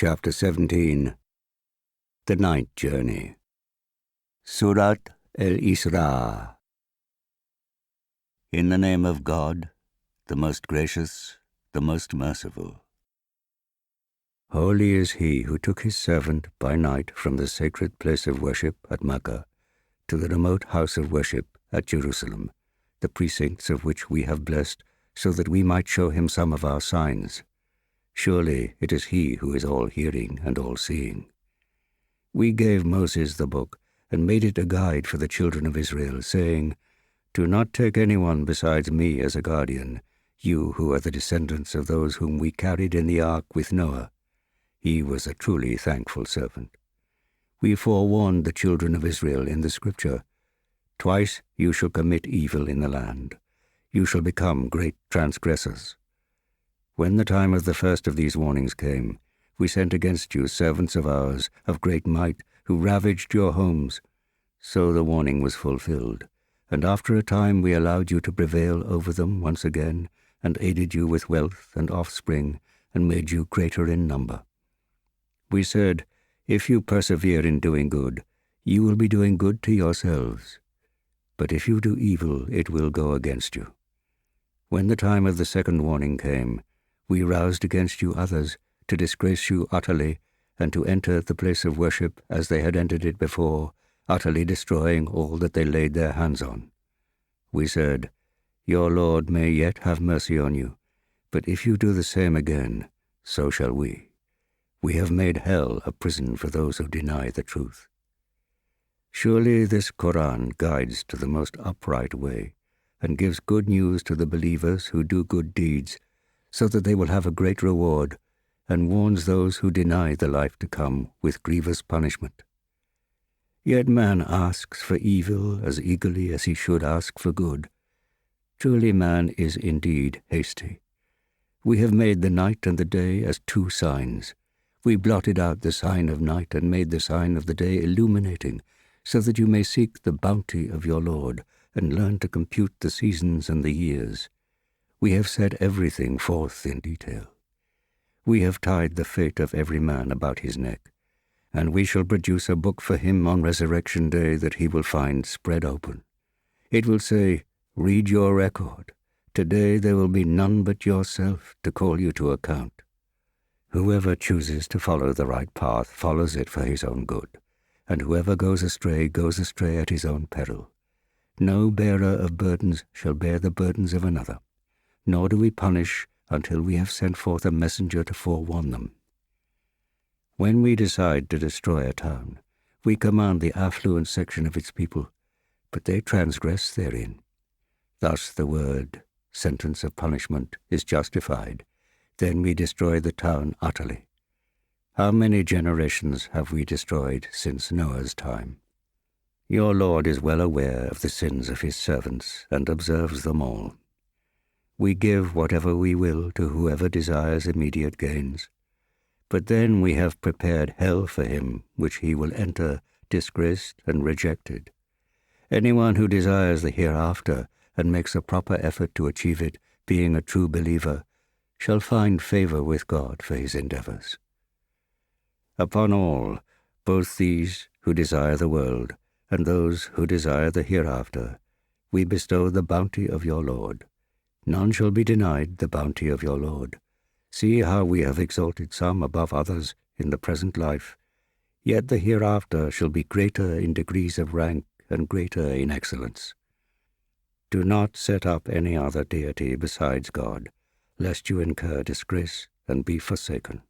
Chapter 17. The Night Journey. Surat Al-Isra. In the name of God, the most gracious, the most merciful. Holy is he who took his servant by night from the sacred place of worship at Mecca to the remote house of worship at Jerusalem, the precincts of which we have blessed, so that we might show him some of our signs. Surely it is he who is all-hearing and all-seeing. We gave Moses the book and made it a guide for the children of Israel, saying, "Do not take anyone besides me as a guardian, you who are the descendants of those whom we carried in the ark with Noah." He was a truly thankful servant. We forewarned the children of Israel in the Scripture, "Twice you shall commit evil in the land. You shall become great transgressors." When the time of the first of these warnings came, we sent against you servants of ours of great might, who ravaged your homes. So the warning was fulfilled, and after a time we allowed you to prevail over them once again, and aided you with wealth and offspring, and made you greater in number. We said, "If you persevere in doing good, you will be doing good to yourselves. But if you do evil, it will go against you." When the time of the second warning came, we roused against you others to disgrace you utterly, and to enter the place of worship as they had entered it before, utterly destroying all that they laid their hands on. We said, "Your Lord may yet have mercy on you, but if you do the same again, so shall we. We have made hell a prison for those who deny the truth." Surely this Quran guides to the most upright way, and gives good news to the believers who do good deeds, so that they will have a great reward, and warns those who deny the life to come with grievous punishment. Yet man asks for evil as eagerly as he should ask for good. Truly man is indeed hasty. We have made the night and the day as two signs. We blotted out the sign of night and made the sign of the day illuminating, so that you may seek the bounty of your Lord and learn to compute the seasons and the years. We have set everything forth in detail. We have tied the fate of every man about his neck, and we shall produce a book for him on resurrection day that he will find spread open. It will say, "Read your record. Today there will be none but yourself to call you to account." Whoever chooses to follow the right path follows it for his own good, and whoever goes astray at his own peril. No bearer of burdens shall bear the burdens of another, nor do we punish until we have sent forth a messenger to forewarn them. When we decide to destroy a town, we command the affluent section of its people, but they transgress therein. Thus the word, sentence of punishment, is justified. Then we destroy the town utterly. How many generations have we destroyed since Noah's time? Your Lord is well aware of the sins of his servants and observes them all. We give whatever we will to whoever desires immediate gains. But then we have prepared hell for him, which he will enter disgraced and rejected. Anyone who desires the hereafter and makes a proper effort to achieve it, being a true believer, shall find favor with God for his endeavors. Upon all, both these who desire the world and those who desire the hereafter, we bestow the bounty of your Lord. None shall be denied the bounty of your Lord. See how we have exalted some above others in the present life, yet the hereafter shall be greater in degrees of rank and greater in excellence. Do not set up any other deity besides God, lest you incur disgrace and be forsaken.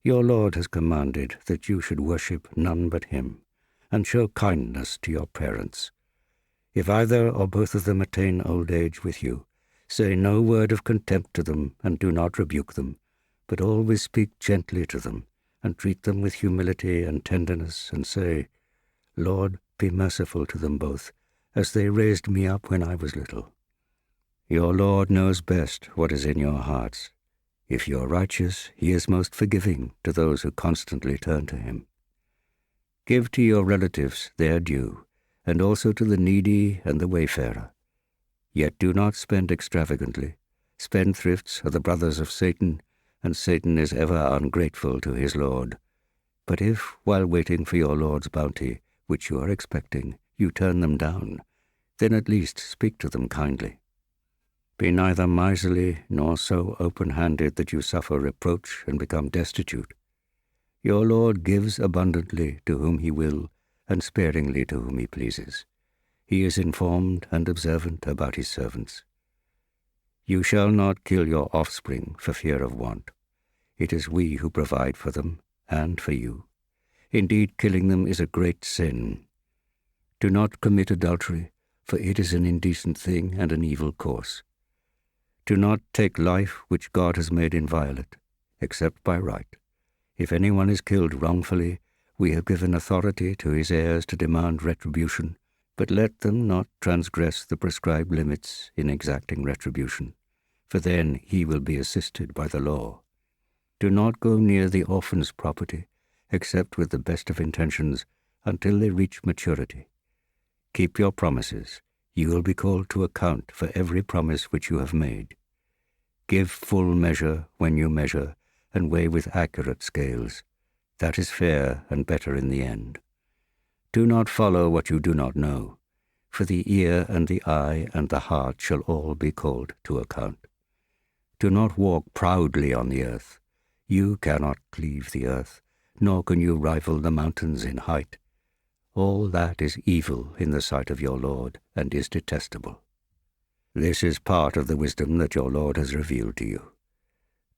Your Lord has commanded that you should worship none but him, and show kindness to your parents. If either or both of them attain old age with you, say no word of contempt to them, and do not rebuke them, but always speak gently to them, and treat them with humility and tenderness, and say, "Lord, be merciful to them both, as they raised me up when I was little." Your Lord knows best what is in your hearts. If you are righteous, he is most forgiving to those who constantly turn to him. Give to your relatives their due, and also to the needy and the wayfarer. Yet do not spend extravagantly. Spendthrifts are the brothers of Satan, and Satan is ever ungrateful to his Lord. But if, while waiting for your Lord's bounty, which you are expecting, you turn them down, then at least speak to them kindly. Be neither miserly nor so open-handed that you suffer reproach and become destitute. Your Lord gives abundantly to whom he will, and sparingly to whom he pleases. He is informed and observant about his servants. You shall not kill your offspring for fear of want. It is we who provide for them and for you. Indeed, killing them is a great sin. Do not commit adultery, for it is an indecent thing and an evil course. Do not take life which God has made inviolate, except by right. If anyone is killed wrongfully, we have given authority to his heirs to demand retribution, but let them not transgress the prescribed limits in exacting retribution, for then he will be assisted by the law. Do not go near the orphan's property, except with the best of intentions, until they reach maturity. Keep your promises. You will be called to account for every promise which you have made. Give full measure when you measure, and weigh with accurate scales. That is fair and better in the end. Do not follow what you do not know, for the ear and the eye and the heart shall all be called to account. Do not walk proudly on the earth. You cannot cleave the earth, nor can you rival the mountains in height. All that is evil in the sight of your Lord, and is detestable. This is part of the wisdom that your Lord has revealed to you.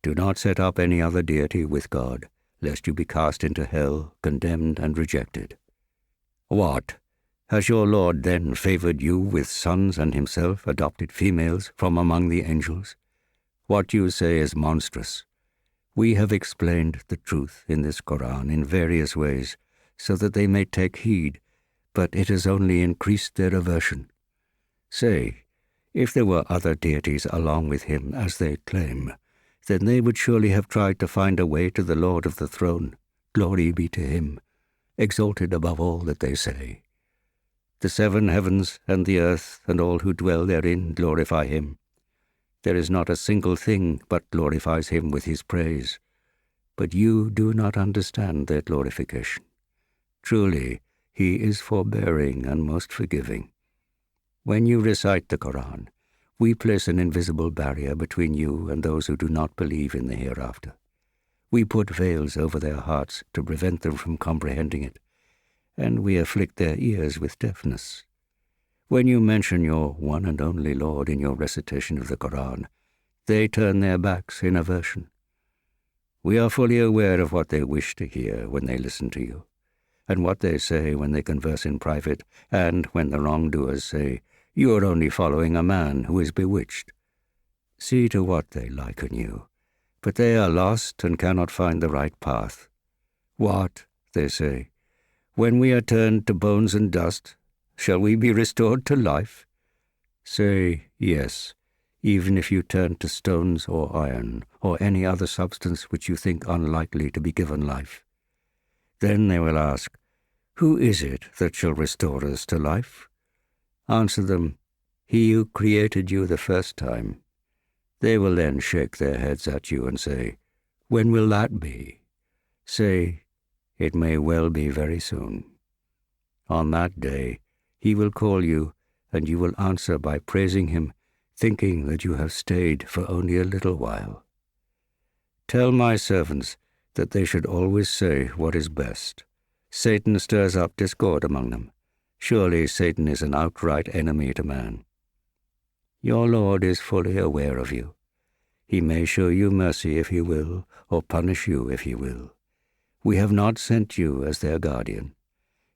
Do not set up any other deity with God, lest you be cast into hell, condemned and rejected. What? Has your Lord then favored you with sons and himself adopted females from among the angels? What you say is monstrous. We have explained the truth in this Quran in various ways, so that they may take heed, but it has only increased their aversion. Say, if there were other deities along with him, as they claim, then they would surely have tried to find a way to the Lord of the throne. Glory be to him, exalted above all that they say. The 7 heavens and the earth and all who dwell therein glorify him. There is not a single thing but glorifies him with his praise. But you do not understand their glorification. Truly, he is forbearing and most forgiving. When you recite the Quran, we place an invisible barrier between you and those who do not believe in the hereafter. We put veils over their hearts to prevent them from comprehending it, and we afflict their ears with deafness. When you mention your one and only Lord in your recitation of the Quran, they turn their backs in aversion. We are fully aware of what they wish to hear when they listen to you, and what they say when they converse in private, and when the wrongdoers say, "You are only following a man who is bewitched." See to what they liken you, but they are lost and cannot find the right path. What, they say, when we are turned to bones and dust, shall we be restored to life? Say, yes, even if you turn to stones or iron, or any other substance which you think unlikely to be given life. Then they will ask, who is it that shall restore us to life? Answer them, he who created you the first time. They will then shake their heads at you and say, when will that be? Say, it may well be very soon. On that day, he will call you, and you will answer by praising him, thinking that you have stayed for only a little while. Tell my servants that they should always say what is best. Satan stirs up discord among them. Surely Satan is an outright enemy to man. Your Lord is fully aware of you. He may show you mercy if he will, or punish you if he will. We have not sent you as their guardian.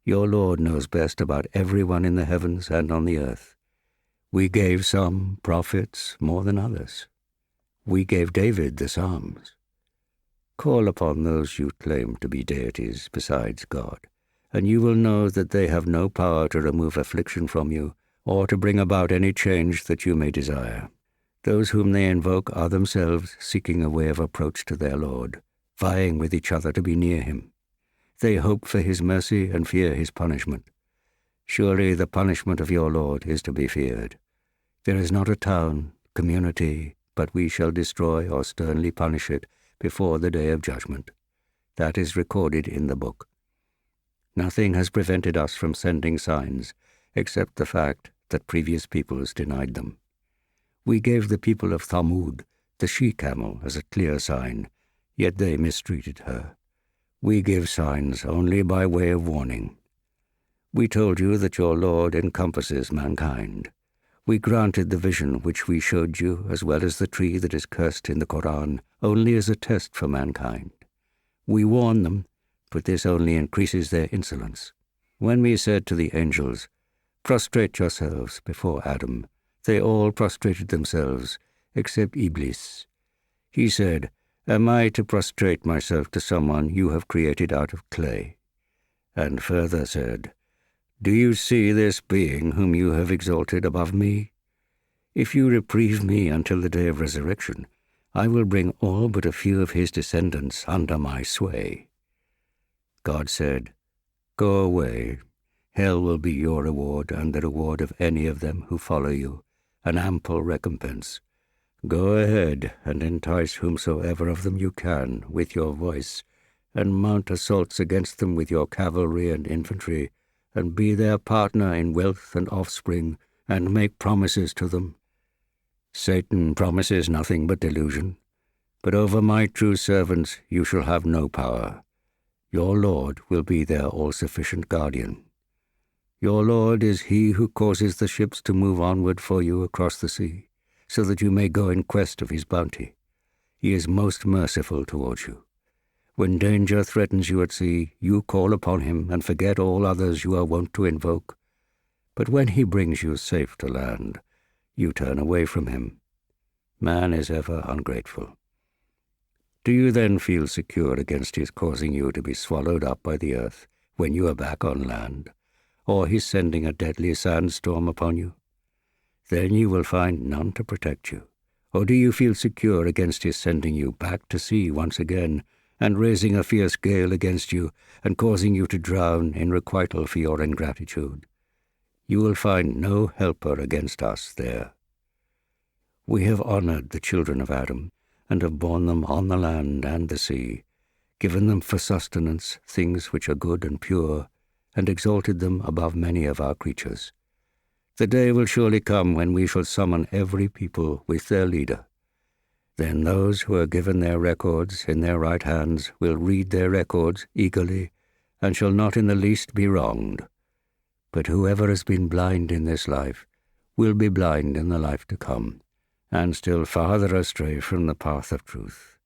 Your Lord knows best about everyone in the heavens and on the earth. We gave some prophets more than others. We gave David the Psalms. Call upon those you claim to be deities besides God, and you will know that they have no power to remove affliction from you, or to bring about any change that you may desire. Those whom they invoke are themselves seeking a way of approach to their Lord, vying with each other to be near him. They hope for his mercy and fear his punishment. Surely the punishment of your Lord is to be feared. There is not a town, community, but we shall destroy or sternly punish it before the day of judgment. That is recorded in the book. Nothing has prevented us from sending signs, except the fact that previous peoples denied them. We gave the people of Thamud the she-camel as a clear sign, yet they mistreated her. We give signs only by way of warning. We told you that your Lord encompasses mankind. We granted the vision which we showed you, as well as the tree that is cursed in the Quran, only as a test for mankind. We warn them, but this only increases their insolence. When we said to the angels, "Prostrate yourselves before Adam," they all prostrated themselves, except Iblis. He said, "Am I to prostrate myself to someone you have created out of clay?" And further said, "Do you see this being whom you have exalted above me? If you reprieve me until the day of resurrection, I will bring all but a few of his descendants under my sway." God said, "Go away. Hell will be your reward and the reward of any of them who follow you, an ample recompense. Go ahead and entice whomsoever of them you can with your voice, and mount assaults against them with your cavalry and infantry, and be their partner in wealth and offspring, and make promises to them. Satan promises nothing but delusion, but over my true servants you shall have no power. Your Lord will be their all-sufficient guardian. Your Lord is he who causes the ships to move onward for you across the sea, so that you may go in quest of his bounty. He is most merciful towards you. When danger threatens you at sea, you call upon him and forget all others you are wont to invoke. But when he brings you safe to land, you turn away from him. Man is ever ungrateful. Do you then feel secure against his causing you to be swallowed up by the earth when you are back on land, or his sending a deadly sandstorm upon you? Then you will find none to protect you. Or do you feel secure against his sending you back to sea once again, and raising a fierce gale against you, and causing you to drown in requital for your ingratitude? You will find no helper against us there. We have honored the children of Adam, and have borne them on the land and the sea, given them for sustenance things which are good and pure, and exalted them above many of our creatures. The day will surely come when we shall summon every people with their leader. Then those who are given their records in their right hands will read their records eagerly, and shall not in the least be wronged. But whoever has been blind in this life will be blind in the life to come, and still farther astray from the path of truth.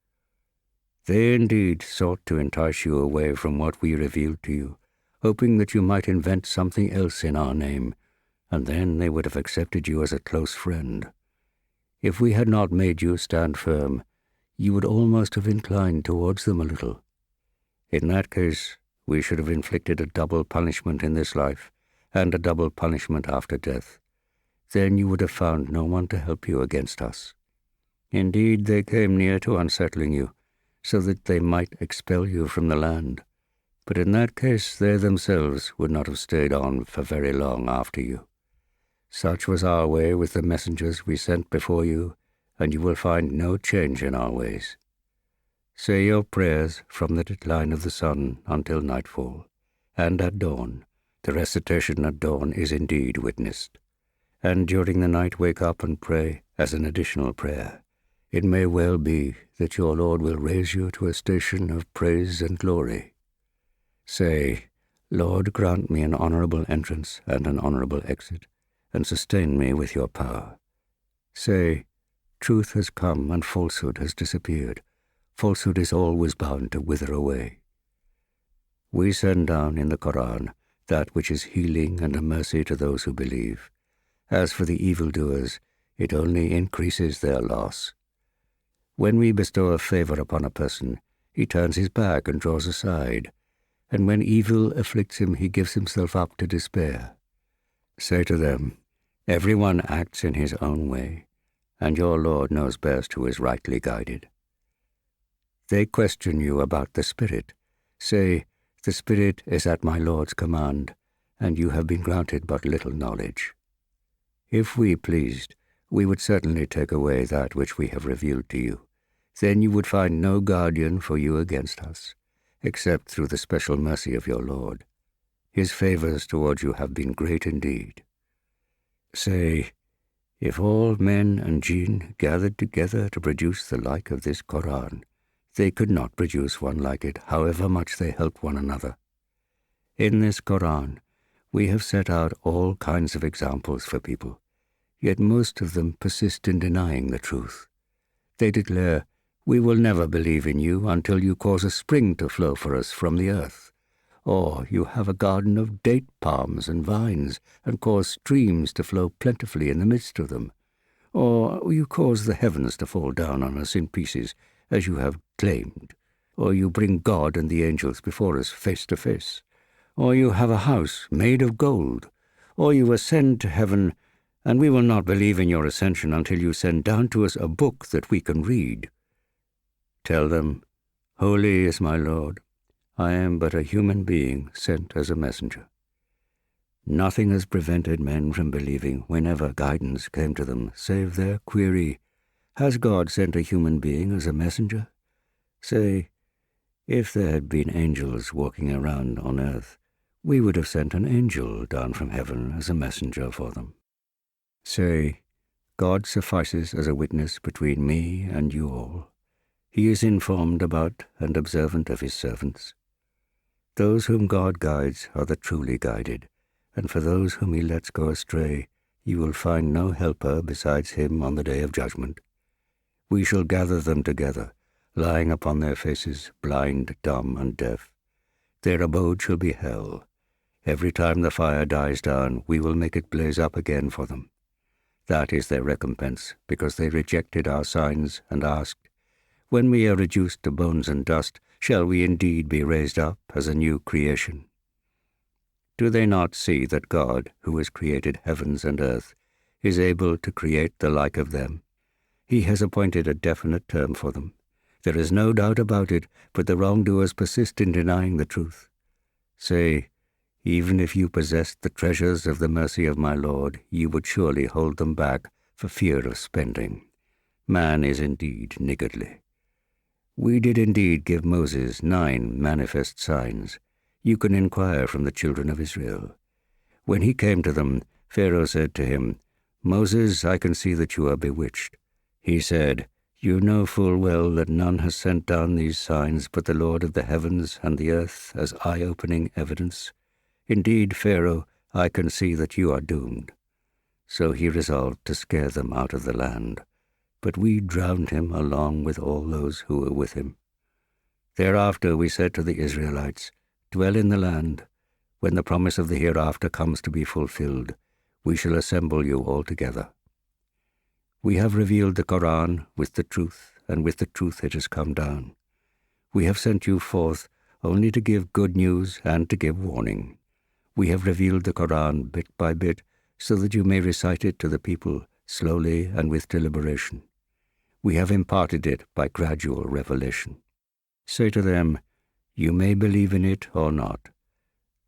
They indeed sought to entice you away from what we revealed to you, hoping that you might invent something else in our name, and then they would have accepted you as a close friend. If we had not made you stand firm, you would almost have inclined towards them a little. In that case, we should have inflicted a double punishment in this life, and a double punishment after death. Then you would have found no one to help you against us. Indeed, they came near to unsettling you, so that they might expel you from the land. But in that case, they themselves would not have stayed on for very long after you. Such was our way with the messengers we sent before you, and you will find no change in our ways. Say your prayers from the decline of the sun until nightfall, and at dawn. The recitation at dawn is indeed witnessed. And during the night wake up and pray as an additional prayer. It may well be that your Lord will raise you to a station of praise and glory. Say, Lord, grant me an honorable entrance and an honorable exit, and sustain me with your power. Say, truth has come and falsehood has disappeared. Falsehood is always bound to wither away. We send down in the Quran that which is healing and a mercy to those who believe. As for the evildoers, it only increases their loss. When we bestow a favor upon a person, he turns his back and draws aside, and when evil afflicts him, he gives himself up to despair. Say to them, everyone acts in his own way, and your Lord knows best who is rightly guided. They question you about the Spirit. Say, the Spirit is at my Lord's command, and you have been granted but little knowledge. If we pleased, we would certainly take away that which we have revealed to you, then you would find no guardian for you against us, except through the special mercy of your Lord. His favors towards you have been great indeed. Say, if all men and jinn gathered together to produce the like of this Quran, they could not produce one like it, however much they helped one another. In this Quran, we have set out all kinds of examples for people, yet most of them persist in denying the truth. They declare, "We will never believe in you until you cause a spring to flow for us from the earth, or you have a garden of date palms and vines and cause streams to flow plentifully in the midst of them, or you cause the heavens to fall down on us in pieces, as you have claimed, or you bring God and the angels before us face to face, or you have a house made of gold, or you ascend to heaven, and we will not believe in your ascension until you send down to us a book that we can read." Tell them, "Holy is my Lord. I am but a human being sent as a messenger." Nothing has prevented men from believing whenever guidance came to them, save their query, "Has God sent a human being as a messenger?" Say, if there had been angels walking around on earth, we would have sent an angel down from heaven as a messenger for them. Say, God suffices as a witness between me and you all. He is informed about and observant of his servants. Those whom God guides are the truly guided, and for those whom he lets go astray, you will find no helper besides him on the day of judgment. We shall gather them together, lying upon their faces, blind, dumb, and deaf. Their abode shall be hell. Every time the fire dies down, we will make it blaze up again for them. That is their recompense, because they rejected our signs and asked, "When we are reduced to bones and dust, shall we indeed be raised up as a new creation?" Do they not see that God, who has created heavens and earth, is able to create the like of them? He has appointed a definite term for them. There is no doubt about it, but the wrongdoers persist in denying the truth. Say, even if you possessed the treasures of the mercy of my Lord, you would surely hold them back for fear of spending. Man is indeed niggardly. We did indeed give Moses 9 manifest signs. You can inquire from the children of Israel. When he came to them, Pharaoh said to him, "Moses, I can see that you are bewitched." He said, "You know full well that none has sent down these signs but the Lord of the heavens and the earth as eye-opening evidence. Indeed, Pharaoh, I can see that you are doomed." So he resolved to scare them out of the land, but we drowned him along with all those who were with him. Thereafter we said to the Israelites, "Dwell in the land. When the promise of the hereafter comes to be fulfilled, we shall assemble you all together." We have revealed the Quran with the truth, and with the truth it has come down. We have sent you forth only to give good news and to give warning. We have revealed the Quran bit by bit, so that you may recite it to the people slowly and with deliberation. We have imparted it by gradual revelation. Say to them, "You may believe in it or not."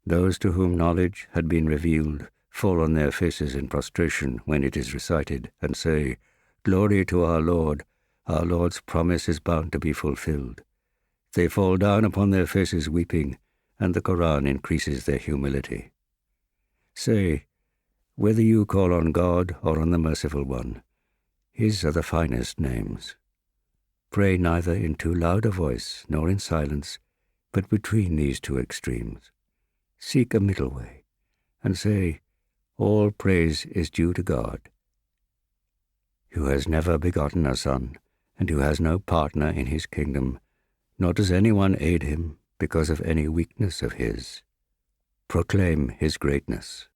Those to whom knowledge had been revealed fall on their faces in prostration when it is recited, and say, "Glory to our Lord's promise is bound to be fulfilled." They fall down upon their faces weeping, and the Quran increases their humility. Say, whether you call on God or on the Merciful One, his are the finest names. Pray neither in too loud a voice nor in silence, but between these two extremes. Seek a middle way, and say, "All praise is due to God, who has never begotten a son, and who has no partner in his kingdom, nor does anyone aid him because of any weakness of his. Proclaim his greatness."